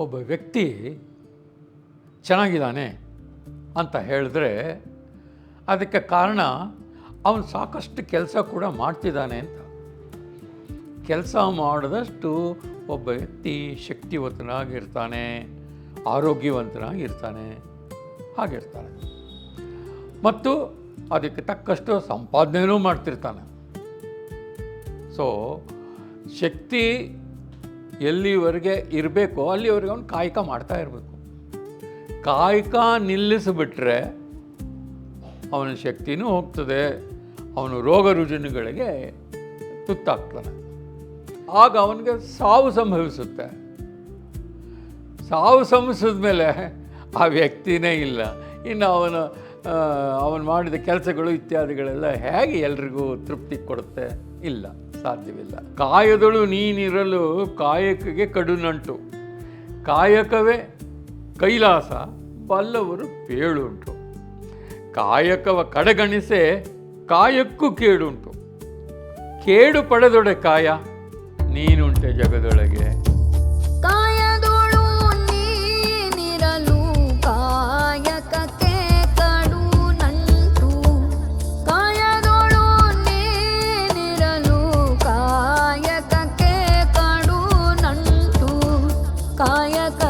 ಒಬ್ಬ ವ್ಯಕ್ತಿ ಚೆನ್ನಾಗಿದ್ದಾನೆ ಅಂತ ಹೇಳಿದ್ರೆ ಅದಕ್ಕೆ ಕಾರಣ ಅವನು ಸಾಕಷ್ಟು ಕೆಲಸ ಕೂಡ ಮಾಡ್ತಿದ್ದಾನೆ ಅಂತ. ಕೆಲಸ ಮಾಡಿದಷ್ಟು ಒಬ್ಬ ವ್ಯಕ್ತಿ ಶಕ್ತಿವಂತನಾಗಿರ್ತಾನೆ, ಆರೋಗ್ಯವಂತನಾಗಿರ್ತಾನೆ, ಹಾಗಿರ್ತಾನೆ. ಮತ್ತು ಅದಕ್ಕೆ ತಕ್ಕಷ್ಟು ಸಂಪಾದನೆಯೂ ಮಾಡ್ತಿರ್ತಾನೆ. ಸೊ ಶಕ್ತಿ ಎಲ್ಲಿವರೆಗೆ ಇರಬೇಕೋ ಅಲ್ಲಿವರೆಗೆ ಅವನು ಕಾಯಕ ಮಾಡ್ತಾ ಇರಬೇಕು. ಕಾಯಕ ನಿಲ್ಲಿಸಿಬಿಟ್ರೆ ಅವನ ಶಕ್ತಿನೂ ಹೋಗ್ತದೆ, ಅವನು ರೋಗ ರುಜಿನಗಳಿಗೆ ತುತ್ತಾಗ್ತಾನೆ. ಆಗ ಅವನಿಗೆ ಸಾವು ಸಂಭವಿಸುತ್ತೆ. ಸಾವು ಸಂಭವಿಸಿದ ಮೇಲೆ ಆ ವ್ಯಕ್ತಿನೇ ಇಲ್ಲ. ಇನ್ನು ಅವನು ಮಾಡಿದ ಕೆಲಸಗಳು ಇತ್ಯಾದಿಗಳೆಲ್ಲ ಹೇಗೆ ಎಲ್ರಿಗೂ ತೃಪ್ತಿ ಕೊಡುತ್ತೆ? ಇಲ್ಲ, ಸಾಧ್ಯವಿಲ್ಲ. ಕಾಯದಳು ನೀನಿರಲು ಕಾಯಕಗೆ ಕಡುನಂಟು, ಕಾಯಕವೇ ಕೈಲಾಸ ಬಲ್ಲವರು ಪೇಳುಂಟು. ಕಾಯಕವ ಕಡೆಗಣಿಸೆ ಕಾಯಕ್ಕೂ ಕೇಡುಂಟು, ಕೇಡು ಪಡೆದೊಡೆ ಕಾಯ ನೀನುಂಟೆ ಜಗದೊಳಗೆ. ಕಾಯದೊಳು ನೀನಿರಲು ಕಾಯಕಕ್ಕೆ ಕಡು ನಂಟು, ಕಾಯದೊಳು ನೀನಿರಲು ಕಾಯಕಕ್ಕೆ ಕಡು ನಂಟು, ಕಾಯಕ